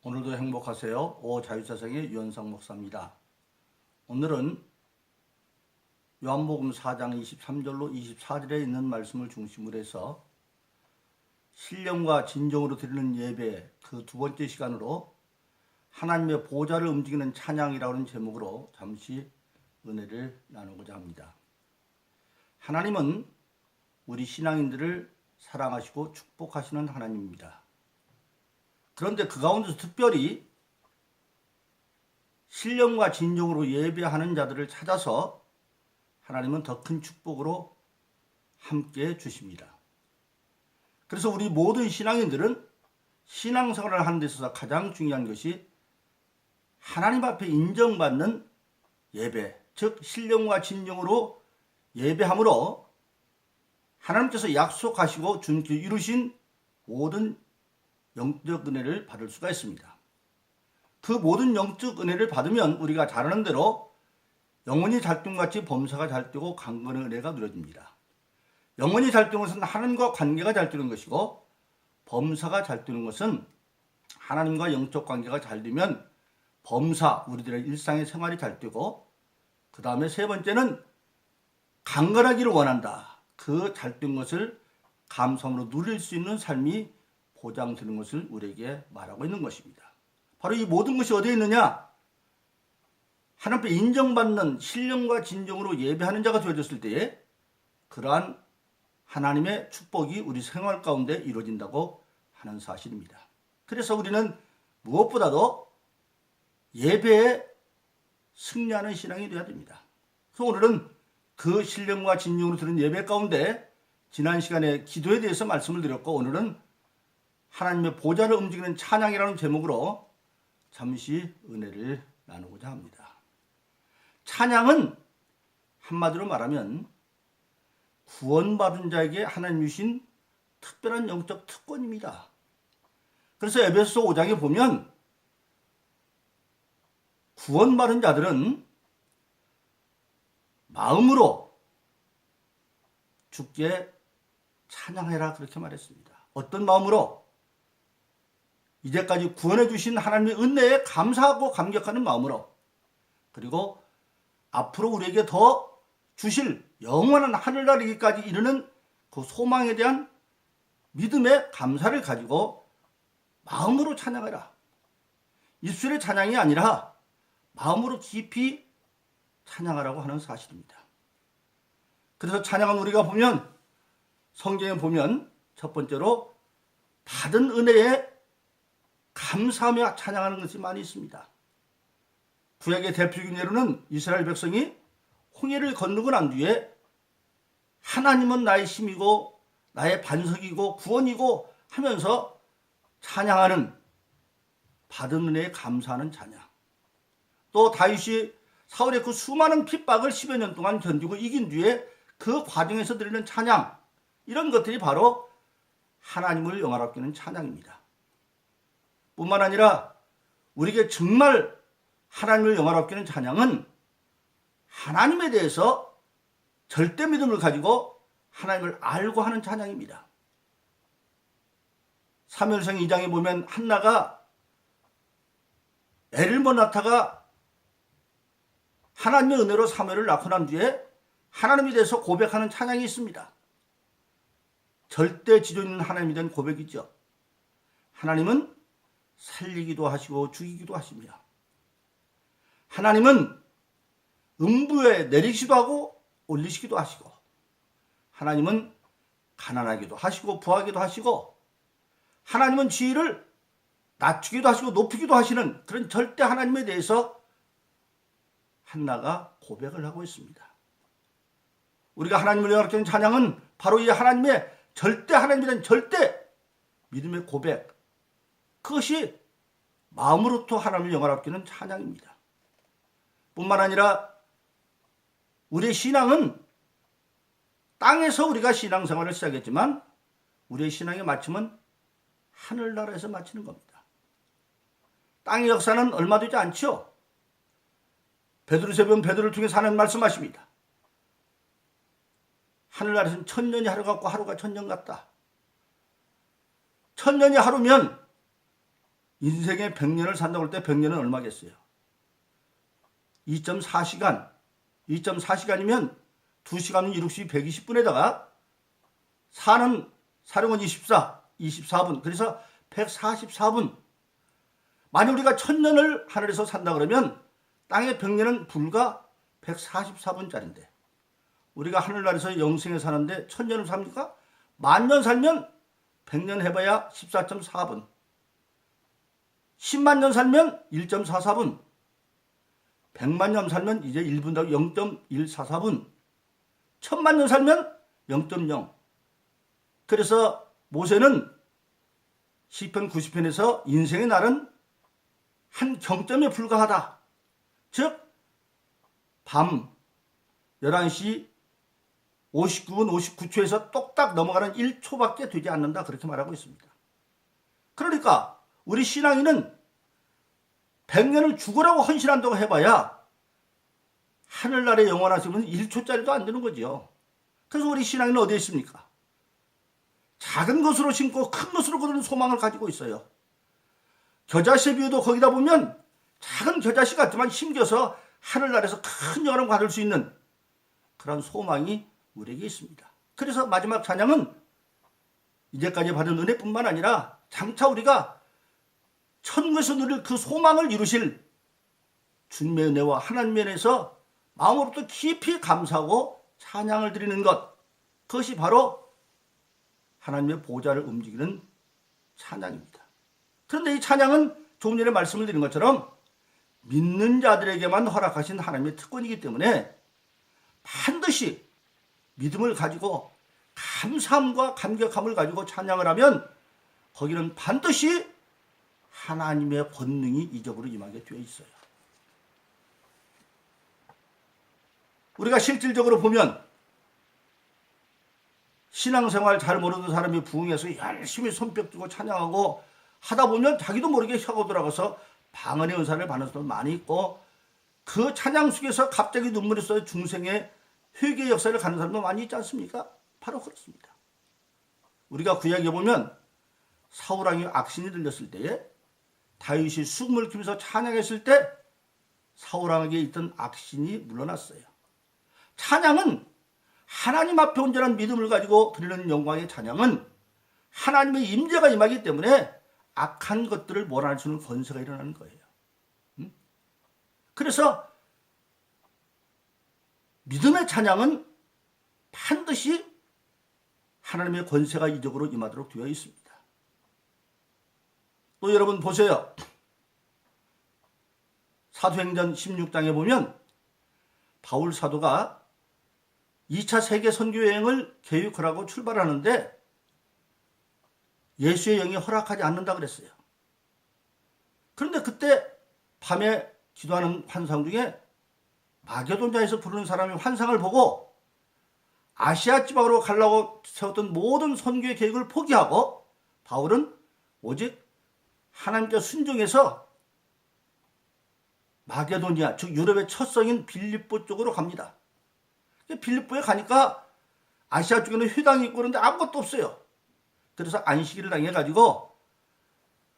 오늘도 행복하세요. 오자유사상의 유현상 목사입니다. 오늘은 요한복음 4장 23절로 24절에 있는 말씀을 중심으로 해서 신령과 진정으로 드리는 예배 그 두 번째 시간으로 하나님의 보좌를 움직이는 찬양이라고 하는 제목으로 잠시 은혜를 나누고자 합니다. 하나님은 우리 신앙인들을 사랑하시고 축복하시는 하나님입니다. 그런데 그 가운데서 특별히 신령과 진정으로 예배하는 자들을 찾아서 하나님은 더 큰 축복으로 함께 주십니다. 그래서 우리 모든 신앙인들은 신앙생활을 하는 데 있어서 가장 중요한 것이 하나님 앞에 인정받는 예배, 즉 신령과 진정으로 예배함으로 하나님께서 약속하시고 이루신 모든 영적 은혜를 받을 수가 있습니다. 그 모든 영적 은혜를 받으면 우리가 잘 아는 대로 영혼이 잘 뛴 같이 범사가 잘 뛰고 강건의 은혜가 누려집니다. 영혼이 잘 뛰는 것은 하나님과 관계가 잘 뛰는 것이고 범사가 잘 뛰는 것은 하나님과 영적 관계가 잘 되면 범사, 우리들의 일상의 생활이 잘 뛰고 그 다음에 세 번째는 강건하기를 원한다. 그 잘 뛴 것을 감사함으로 누릴 수 있는 삶이 보장되는 것을 우리에게 말하고 있는 것입니다. 바로 이 모든 것이 어디에 있느냐? 하나님 앞에 인정받는 신령과 진정으로 예배하는 자가 되어졌을 때에 그러한 하나님의 축복이 우리 생활 가운데 이루어진다고 하는 사실입니다. 그래서 우리는 무엇보다도 예배에 승리하는 신앙이 되어야 됩니다. 그래서 오늘은 그 신령과 진정으로 드린 예배 가운데 지난 시간에 기도에 대해서 말씀을 드렸고 오늘은 하나님의 보좌를 움직이는 찬양이라는 제목으로 잠시 은혜를 나누고자 합니다. 찬양은 한마디로 말하면 구원받은 자에게 하나님 주신 특별한 영적 특권입니다. 그래서 에베소서 5장에 보면 구원받은 자들은 마음으로 주께 찬양해라 그렇게 말했습니다. 어떤 마음으로? 이제까지 구원해 주신 하나님의 은혜에 감사하고 감격하는 마음으로, 그리고 앞으로 우리에게 더 주실 영원한 하늘나라기까지 이르는 그 소망에 대한 믿음의 감사를 가지고 마음으로 찬양해라. 입술의 찬양이 아니라 마음으로 깊이 찬양하라고 하는 사실입니다. 그래서 찬양은 우리가 보면 성경에 보면 첫 번째로 받은 은혜에 감사하며 찬양하는 것이 많이 있습니다. 구약의 대표적인 예로는 이스라엘 백성이 홍해를 건너고 난 뒤에 하나님은 나의 힘이고 나의 반석이고 구원이고 하면서 찬양하는 받은 은혜에 감사하는 찬양. 또 다윗이 사울의 그 수많은 핍박을 10여 년 동안 견디고 이긴 뒤에 그 과정에서 드리는 찬양, 이런 것들이 바로 하나님을 영화롭게 하는 찬양입니다. 뿐만 아니라 우리에게 정말 하나님을 영화롭게 하는 찬양은 하나님에 대해서 절대 믿음을 가지고 하나님을 알고 하는 찬양입니다. 사무엘상 2장에 보면 한나가 애를 못 낳다가 하나님의 은혜로 사무엘을 낳고 난 뒤에 하나님에 대해서 고백하는 찬양이 있습니다. 절대 지존 있는 하나님에 대한 고백이죠. 하나님은 살리기도 하시고 죽이기도 하십니다. 하나님은 음부에 내리시기도 하고 올리시기도 하시고, 하나님은 가난하기도 하시고 부하기도 하시고, 하나님은 지위를 낮추기도 하시고 높이기도 하시는 그런 절대 하나님에 대해서 한나가 고백을 하고 있습니다. 우리가 하나님을 영화롭게 하는 찬양은 바로 이 하나님의 절대 하나님에 대한 절대 믿음의 고백, 그것이 마음으로부터 하나님을 영화롭게 하는 찬양입니다. 뿐만 아니라 우리의 신앙은 땅에서 우리가 신앙생활을 시작했지만 우리의 신앙의 마침은 하늘나라에서 마치는 겁니다. 땅의 역사는 얼마 되지 않죠. 베드로서에 보면 베드로를 통해서 하나님 말씀하십니다. 하늘나라에서는 천년이 하루 같고 하루가 천년 같다. 천년이 하루면 인생의 100년을 산다고 할 때 100년은 얼마겠어요? 2.4시간. 2.4시간이면 2시간은 160, 120분에다가 사령은 24분. 그래서 144분. 만약 우리가 1000년을 하늘에서 산다 그러면 땅의 100년은 불과 144분짜리인데 우리가 하늘나라에서 영생에 사는데 1000년을 삽니까? 10,000년 살면 100년 해봐야 14.4분. 10만 년 살면 1.44분. 100만 년 살면 이제 1분 더 0.144분. 1000만 년 살면 0.0. 그래서 모세는 시편 90편에서 인생의 날은 한 경점에 불과하다. 즉 밤 11시 59분 59초에서 똑딱 넘어가는 1초밖에 되지 않는다. 그렇게 말하고 있습니다. 그러니까 우리 신앙인은 100년을 죽으라고 헌신한다고 해봐야 하늘나라에 영원하시면 1초짜리도 안 되는 거죠. 그래서 우리 신앙인은 어디에 있습니까? 작은 것으로 심고 큰 것으로 거두는 소망을 가지고 있어요. 겨자씨의 비유도 거기다 보면 작은 겨자씨 같지만 심겨서 하늘나라에서 큰 영광을 받을 수 있는 그런 소망이 우리에게 있습니다. 그래서 마지막 찬양은 이제까지 받은 은혜뿐만 아니라 장차 우리가 천국에서 누릴 그 소망을 이루실 주님의 은혜와 하나님의 은혜에서 마음으로부터 깊이 감사하고 찬양을 드리는 것, 그것이 바로 하나님의 보좌를 움직이는 찬양입니다. 그런데 이 찬양은 조금 전에 말씀을 드린 것처럼 믿는 자들에게만 허락하신 하나님의 특권이기 때문에 반드시 믿음을 가지고 감사함과 감격함을 가지고 찬양을 하면 거기는 반드시 하나님의 권능이 이적으로 임하게 되어 있어요. 우리가 실질적으로 보면 신앙생활 잘 모르는 사람이 부흥해서 열심히 손뼉 들고 찬양하고 하다 보면 자기도 모르게 혀가 돌아가서 방언의 은사를 받는 사람도 많이 있고 그 찬양 속에서 갑자기 눈물이 쏟아 중생의 회개 역사를 가는 사람도 많이 있지 않습니까? 바로 그렇습니다. 우리가 구약에 보면 사울왕이 악신이 들렸을 때에 다윗이 숨을 키면서 찬양했을 때 사울왕에게 있던 악신이 물러났어요. 찬양은 하나님 앞에 온전한 믿음을 가지고 드리는 영광의 찬양은 하나님의 임재가 임하기 때문에 악한 것들을 몰아낼 수 있는 권세가 일어나는 거예요. 그래서 믿음의 찬양은 반드시 하나님의 권세가 이적으로 임하도록 되어 있습니다. 또 여러분 보세요. 사도행전 16장에 보면 바울 사도가 2차 세계 선교여행을 계획하라고 출발하는데 예수의 영이 허락하지 않는다 그랬어요. 그런데 그때 밤에 기도하는 환상 중에 마게도냐에서 부르는 사람이 환상을 보고 아시아 지방으로 가려고 세웠던 모든 선교의 계획을 포기하고 바울은 오직 하나님께 순종해서 마게도니아, 즉 유럽의 첫 성인 빌립보 쪽으로 갑니다. 빌립보에 가니까 아시아 쪽에는 회당이 있고 그런데 아무것도 없어요. 그래서 안식일을 당해가지고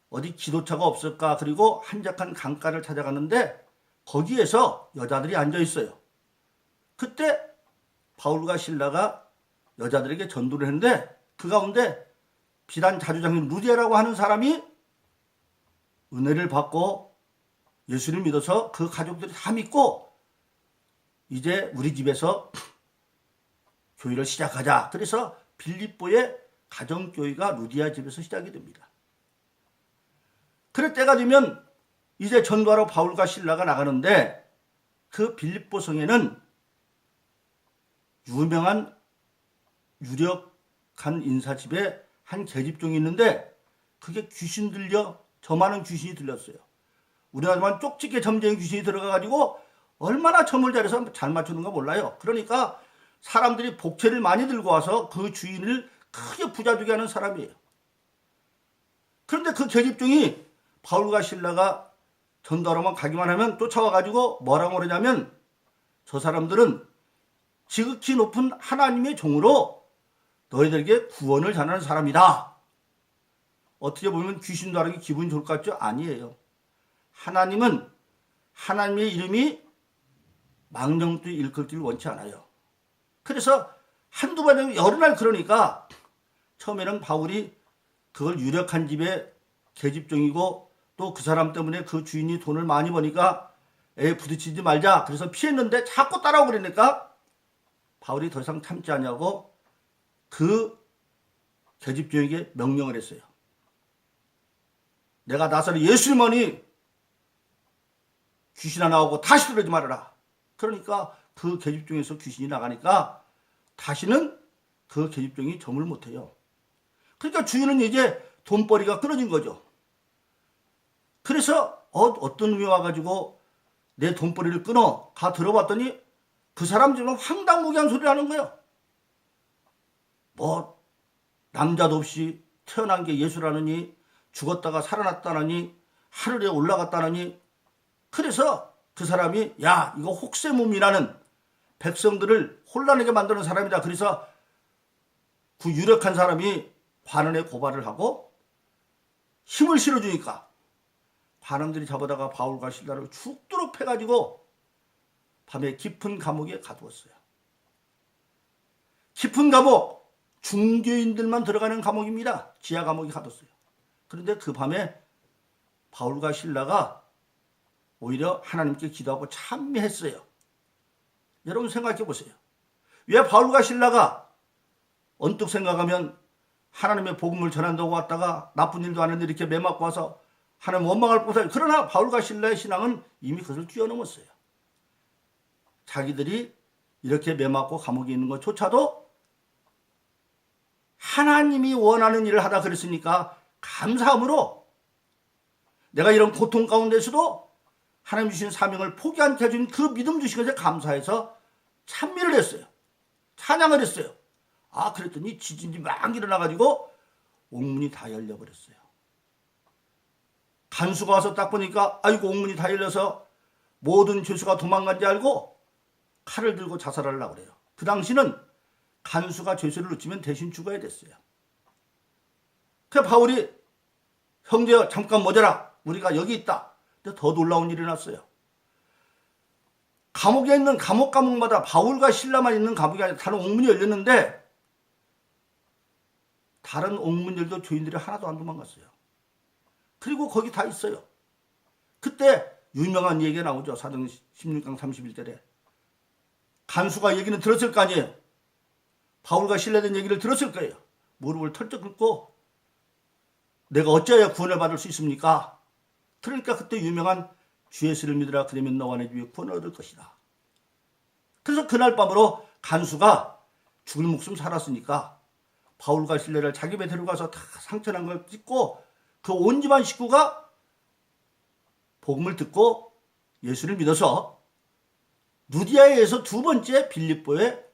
어디 기도처가 없을까 그리고 한적한 강가를 찾아갔는데 거기에서 여자들이 앉아있어요. 그때 바울과 실라가 여자들에게 전도를 했는데 그 가운데 비단 자주장인 루디아라고 하는 사람이 은혜를 받고 예수를 믿어서 그 가족들이 다 믿고 이제 우리 집에서 교회를 시작하자. 그래서 빌립보의 가정교회가 루디아 집에서 시작이 됩니다. 그럴 때가 되면 이제 전도하러 바울과 실라가 나가는데 그 빌립보 성에는 유명한 유력한 인사집에 한 계집종이 있는데 그게 귀신 들려 저 많은 귀신이 들렸어요. 우리나라만 쪽집게 점쟁이 귀신이 들어가가지고 얼마나 점을 잘해서 잘 맞추는가 몰라요. 그러니까 사람들이 복채를 많이 들고 와서 그 주인을 크게 부자되게 하는 사람이에요. 그런데 그 계집종이 바울과 실라가 전도하러만 가기만 하면 쫓아와가지고 뭐라고 그러냐면 저 사람들은 지극히 높은 하나님의 종으로 너희들에게 구원을 전하는 사람이다. 어떻게 보면 귀신도 하는 게 기분이 좋을 것 같죠? 아니에요. 하나님은 하나님의 이름이 망령도 일컬기를 원치 않아요. 그래서 한두 번 아니고 여러 날 그러니까 처음에는 바울이 그걸 유력한 집의 계집종이고 또 그 사람 때문에 그 주인이 돈을 많이 버니까 부딪히지 말자. 그래서 피했는데 자꾸 따라오고 그러니까 바울이 더 이상 참지 않냐고 그 계집종에게 명령을 했어요. 내가 나사렛 예수님만이 귀신 나오고 다시 들어오지 말아라. 그러니까 그 계집종에서 귀신이 나가니까 다시는 그 계집종이 점을 못해요. 그러니까 주인은 이제 돈벌이가 끊어진 거죠. 그래서 어떤 놈이 와가지고 내 돈벌이를 끊어 가 들어봤더니 그 사람 지금 황당무계한 소리를 하는 거예요. 뭐 남자도 없이 태어난 게 예수라느니 죽었다가 살아났다느니 하늘에 올라갔다느니 그래서 그 사람이 야 이거 혹세무민이라는 백성들을 혼란하게 만드는 사람이다. 그래서 그 유력한 사람이 관원에 고발을 하고 힘을 실어주니까 관원들이 잡아다가 바울과 실라를 죽도록 패가지고 밤에 깊은 감옥에 가두었어요. 깊은 감옥, 중교인들만 들어가는 감옥입니다. 지하 감옥에 가뒀어요. 그런데 그 밤에 바울과 실라가 오히려 하나님께 기도하고 찬미했어요. 여러분 생각해 보세요. 왜 바울과 실라가 언뜻 생각하면 하나님의 복음을 전한다고 왔다가 나쁜 일도 안 했는데 이렇게 매맞고 와서 하나님 원망할 것을. 그러나 바울과 실라의 신앙은 이미 그것을 뛰어넘었어요. 자기들이 이렇게 매맞고 감옥에 있는 것조차도 하나님이 원하는 일을 하다 그랬으니까 감사함으로 내가 이런 고통 가운데서도 하나님 주신 사명을 포기 않게 해준 그 믿음 주신 것에 감사해서 찬미를 했어요. 찬양을 했어요. 아 그랬더니 지진이 막 일어나가지고 옥문이 다 열려버렸어요. 간수가 와서 딱 보니까 아이고 옥문이 다 열려서 모든 죄수가 도망간 줄 알고 칼을 들고 자살하려고 그래요. 그 당시는 간수가 죄수를 놓치면 대신 죽어야 됐어요. 그래서 바울이 형제 잠깐 모자라 우리가 여기 있다. 근데 더 놀라운 일이 났어요. 감옥에 있는 감옥마다 바울과 실라만 있는 감옥이 아니라 다른 옥문이 열렸는데 다른 옥문들도 죄인들이 하나도 안 도망갔어요. 그리고 거기 다 있어요. 그때 유명한 얘기가 나오죠. 사도행 16강 31절에 간수가 얘기는 들었을 거 아니에요. 바울과 실라에 대한 얘기를 들었을 거예요. 무릎을 털쩍 꿇고 내가 어찌하여 구원을 받을 수 있습니까? 그러니까 그때 유명한 주 예수를 믿으라 그러면 너와 내 집에 구원을 얻을 것이다. 그래서 그날 밤으로 간수가 죽을 목숨 살았으니까 바울과 실라를 자기 집에 데려가서 다 상처난 걸 찢고 그 온 집안 식구가 복음을 듣고 예수를 믿어서 누디아에서 두 번째 빌립보에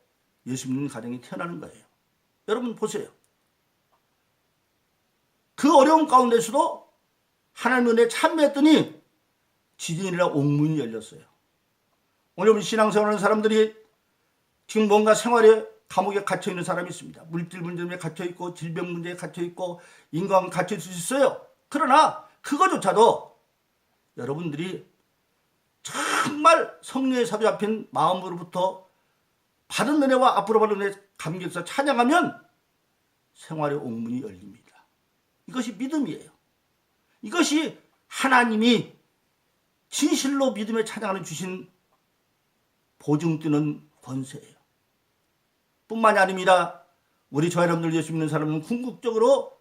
예수 믿는 가정이 태어나는 거예요. 여러분 보세요. 그 어려운 가운데서도 하나님 은혜에 참여했더니 지진이라 옥문이 열렸어요. 오늘 우리 신앙생활하는 사람들이 지금 뭔가 생활에 감옥에 갇혀있는 사람이 있습니다. 물질 문제에 갇혀있고 질병 문제에 갇혀있고 인간 갇혀있을 수 있어요. 그러나 그거조차도 여러분들이 정말 성령의 사로잡힌 마음으로부터 받은 은혜와 앞으로 받은 은혜 감격해서 찬양하면 생활의 옥문이 열립니다. 이것이 믿음이에요. 이것이 하나님이 진실로 믿음의 찬양을 주신 보증 뜨는 권세예요. 뿐만이 아닙니다. 우리 저 여러분들 예수 믿는 사람은 궁극적으로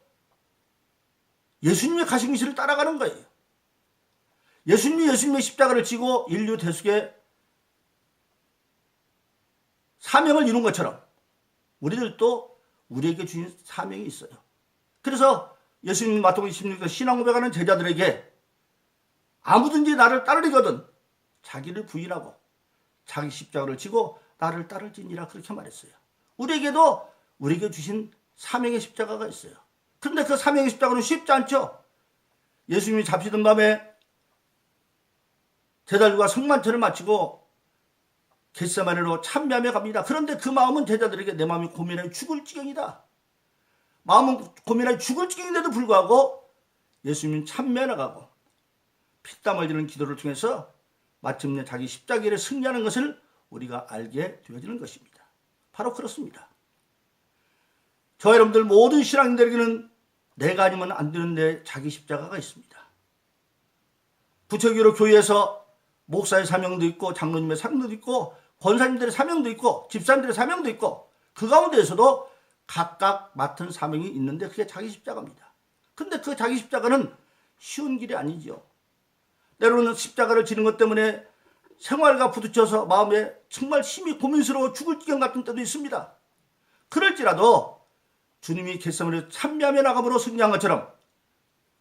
예수님의 가신 길을 따라가는 거예요. 예수님의 십자가를 지고 인류 대속의 사명을 이룬 것처럼 우리들도 우리에게 주신 사명이 있어요. 그래서 예수님 마태복음 16장 신앙 고백하는 제자들에게 아무든지 나를 따르려거든 자기를 부인하고 자기 십자가를 지고 나를 따를지니라 그렇게 말했어요. 우리에게도 우리에게 주신 사명의 십자가가 있어요. 그런데 그 사명의 십자가는 쉽지 않죠. 예수님이 잡히던 밤에 제자들과 성만찬을 마치고 겟세마네로 참배하며 갑니다. 그런데 그 마음은 제자들에게 내 마음이 고민하여 죽을 지경이다. 마음은 고민하여 죽을 지경인데도 불구하고 예수님은 참매해 나가고 피땀 흘리는 기도를 통해서 마침내 자기 십자가를 승리하는 것을 우리가 알게 되어지는 것입니다. 바로 그렇습니다. 저 여러분들 모든 신앙인들에게는 내가 아니면 안 되는 내 자기 십자가가 있습니다. 부처교로 교회에서 목사의 사명도 있고 장로님의 사명도 있고 권사님들의 사명도 있고 집사님들의 사명도 있고 그 가운데에서도 각각 맡은 사명이 있는데 그게 자기 십자가입니다. 근데 그 자기 십자가는 쉬운 길이 아니죠. 때로는 십자가를 지는 것 때문에 생활과 부딪혀서 마음에 정말 심히 고민스러워 죽을 지경 같은 때도 있습니다. 그럴지라도 주님이 겟세마네에 참여하며 나감으로 승리한 것처럼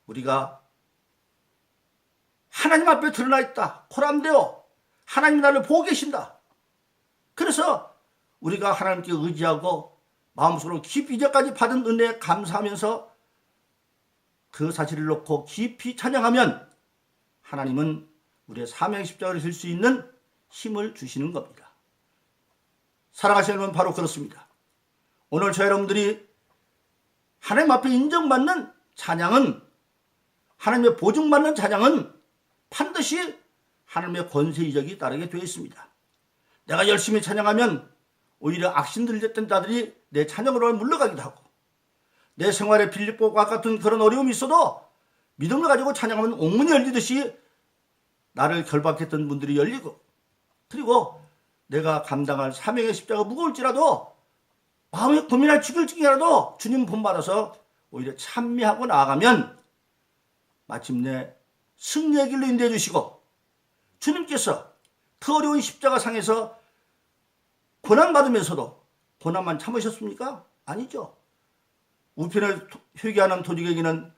우리가 하나님 앞에 드러나 있다. 코람되어 하나님이 나를 보고 계신다. 그래서 우리가 하나님께 의지하고 마음속으로 깊이 이제까지 받은 은혜에 감사하면서 그 사실을 놓고 깊이 찬양하면 하나님은 우리의 사명의 십자가를 질 수 있는 힘을 주시는 겁니다. 사랑하시는 여러분, 바로 그렇습니다. 오늘 저 여러분들이 하나님 앞에 인정받는 찬양은, 하나님의 보증받는 찬양은 반드시 하나님의 권세 이적이 따르게 되어 있습니다. 내가 열심히 찬양하면 오히려 악신들 됐던 자들이 내 찬양으로 물러가기도 하고, 내 생활에 빌립보와 같은 그런 어려움이 있어도 믿음을 가지고 찬양하면 옥문이 열리듯이 나를 결박했던 분들이 열리고, 그리고 내가 감당할 사명의 십자가 무거울지라도 마음에 고민할 지글지글이라도 주님 본받아서 오히려 찬미하고 나아가면 마침내 승리의 길로 인도해 주시고, 주님께서 그 어려운 십자가 상에서 고난받으면서도 고난만 참으셨습니까? 아니죠. 우편을 회개하는 도둑에게는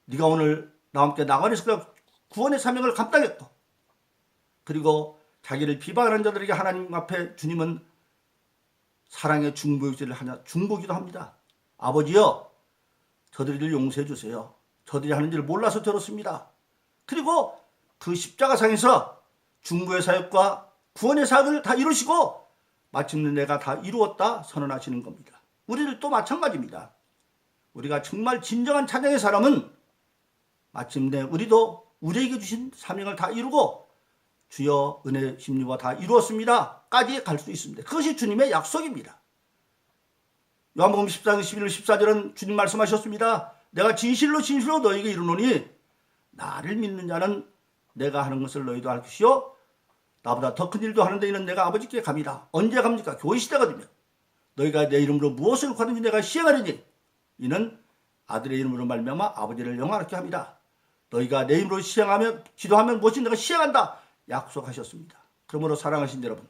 네가 오늘 나와 함께 나가리에서 구원의 사명을 감당했고, 그리고 자기를 비방하는 자들에게 하나님 앞에 주님은 사랑의 중보기를 하냐 중보기도 합니다. 아버지여, 저들을 용서해 주세요. 저들이 하는 일을 몰라서 저렇습니다. 그리고 그 십자가상에서 중보의 사역과 구원의 사역을 다 이루시고 마침내 내가 다 이루었다 선언하시는 겁니다. 우리를 또 마찬가지입니다. 우리가 정말 진정한 찬양의 사람은 마침내 우리도 우리에게 주신 사명을 다 이루고 주여 은혜 심리와 다 이루었습니다 까지 갈 수 있습니다. 그것이 주님의 약속입니다. 요한복음 14장 11절 14절은 주님 말씀하셨습니다. 내가 진실로 진실로 너에게 이르노니 나를 믿는 자는 내가 하는 것을 너희도 할 것이요 나보다 더 큰 일도 하는 데 있는 내가 아버지께 갑니다. 언제 갑니까? 교회 시대가 되면 너희가 내 이름으로 무엇을 구하든지 내가 시행하리니 이는 아들의 이름으로 말미암아 아버지를 영화롭게 합니다. 너희가 내 이름으로 시행하며 기도하면 무엇이 내가 시행한다 약속하셨습니다. 그러므로 사랑하신 여러분,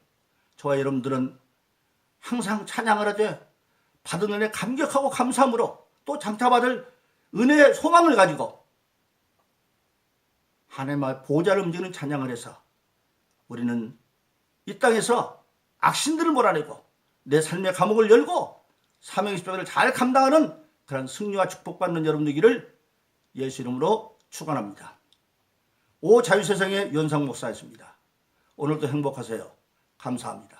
저와 여러분들은 항상 찬양을 하되 받은 은혜 감격하고 감사함으로 또 장차받을 은혜의 소망을 가지고 하나님의 보좌를 움직이는 찬양을 해서 우리는 이 땅에서 악신들을 몰아내고 내 삶의 감옥을 열고 사명의 십자가를 잘 감당하는 그런 승리와 축복받는 여러분 되기를 예수 이름으로 축원합니다. 오 자유세상의 윤상 목사였습니다. 오늘도 행복하세요. 감사합니다.